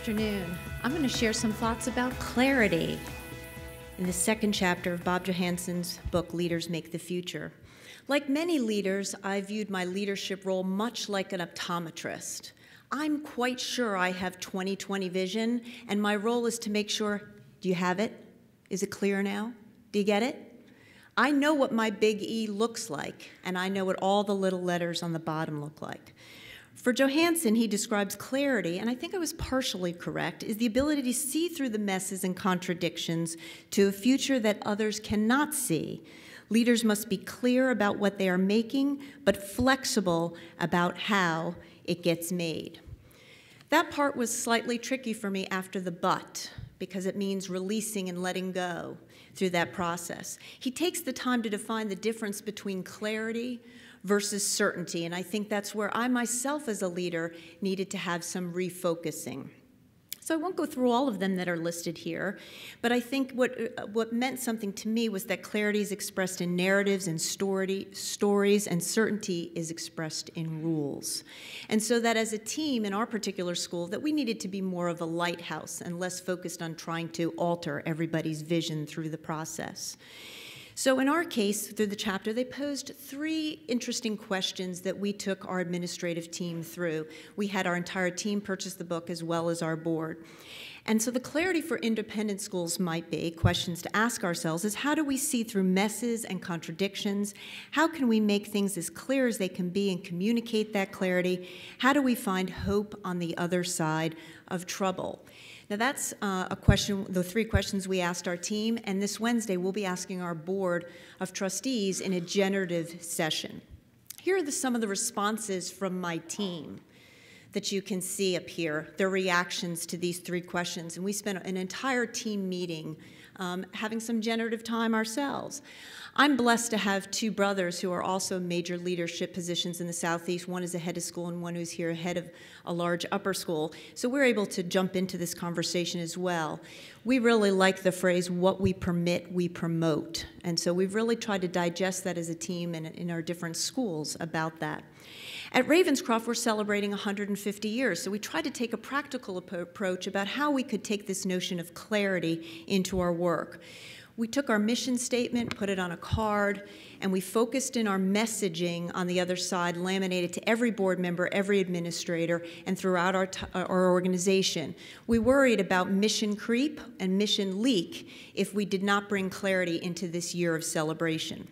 afternoon. I'm going to share some thoughts about clarity in the second chapter of Bob Johansson's book, Leaders Make the Future. Like many leaders, I viewed my leadership role much like an optometrist. I'm quite sure I have 20/20 vision, and my role is to make sure, do you have it? Is it clear now? Do you get it? I know what my big E looks like, and I know what all the little letters on the bottom look like. For Johansson, he describes clarity, and I think I was partially correct, is the ability to see through the messes and contradictions to a future that others cannot see. Leaders must be clear about what they are making, but flexible about how it gets made. That part was slightly tricky for me after the but, because it means releasing and letting go through that process. He takes the time to define the difference between clarity versus certainty, and I think that's where I myself as a leader needed to have some refocusing. So I won't go through all of them that are listed here, but I think what meant something to me was that clarity is expressed in narratives and stories, and certainty is expressed in rules. And so that as a team in our particular school, that we needed to be more of a lighthouse and less focused on trying to alter everybody's vision through the process. So in our case, through the chapter, they posed 3 interesting questions that we took our administrative team through. We had our entire team purchase the book as well as our board. And so the clarity for independent schools might be, questions to ask ourselves, is how do we see through messes and contradictions? How can we make things as clear as they can be and communicate that clarity? How do we find hope on the other side of trouble? Now that's a question, the 3 questions we asked our team, and this Wednesday we'll be asking our board of trustees in a generative session. Here are some of the responses from my team that you can see up here, their reactions to these 3 questions, and we spent an entire team meeting having some generative time ourselves. I'm blessed to have 2 brothers who are also major leadership positions in the Southeast. One is a head of school and one who's here head of a large upper school. So we're able to jump into this conversation as well. We really like the phrase, what we permit, we promote. And so we've really tried to digest that as a team and in our different schools about that. At Ravenscroft, we're celebrating 150 years, so we tried to take a practical approach about how we could take this notion of clarity into our work. We took our mission statement, put it on a card, and we focused in our messaging on the other side, laminated to every board member, every administrator, and throughout our organization. We worried about mission creep and mission leak if we did not bring clarity into this year of celebration.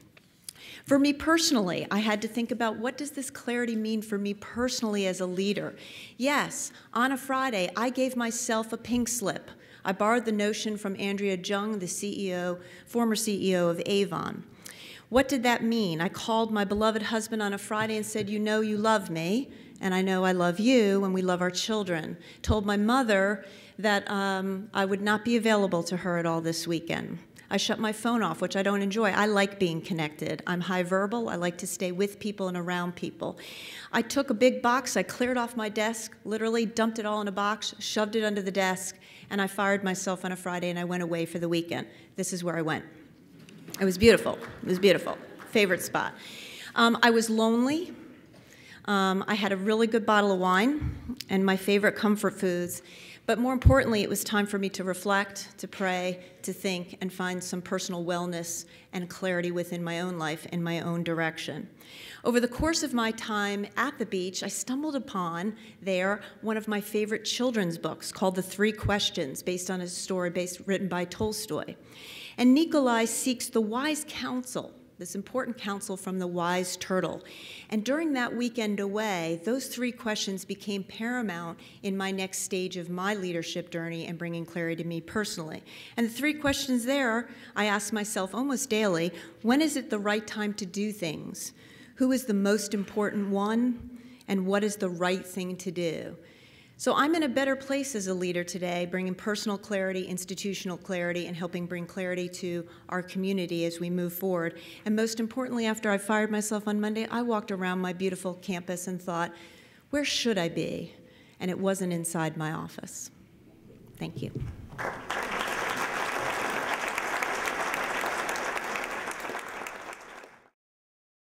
For me personally, I had to think about what does this clarity mean for me personally as a leader? Yes, on a Friday, I gave myself a pink slip. I borrowed the notion from Andrea Jung, the former CEO of Avon. What did that mean? I called my beloved husband on a Friday and said, you know you love me, and I know I love you, and we love our children. Told my mother that I would not be available to her at all this weekend. I shut my phone off, which I don't enjoy. I like being connected. I'm high verbal. I like to stay with people and around people. I took a big box. I cleared off my desk, literally dumped it all in a box, shoved it under the desk, and I fired myself on a Friday, and I went away for the weekend. This is where I went. It was beautiful. It was beautiful. Favorite spot. I was lonely. I had a really good bottle of wine and my favorite comfort foods. But more importantly, it was time for me to reflect, to pray, to think, and find some personal wellness and clarity within my own life in my own direction. Over the course of my time at the beach, I stumbled upon there one of my favorite children's books called The 3 Questions, based on a story written by Tolstoy. And Nikolai seeks the wise counsel, this important counsel from the wise turtle. And during that weekend away, those 3 questions became paramount in my next stage of my leadership journey and bringing clarity to me personally. And the 3 questions there, I ask myself almost daily, when is it the right time to do things? Who is the most important one? And what is the right thing to do? So I'm in a better place as a leader today, bringing personal clarity, institutional clarity, and helping bring clarity to our community as we move forward. And most importantly, after I fired myself on Monday, I walked around my beautiful campus and thought, where should I be? And it wasn't inside my office. Thank you.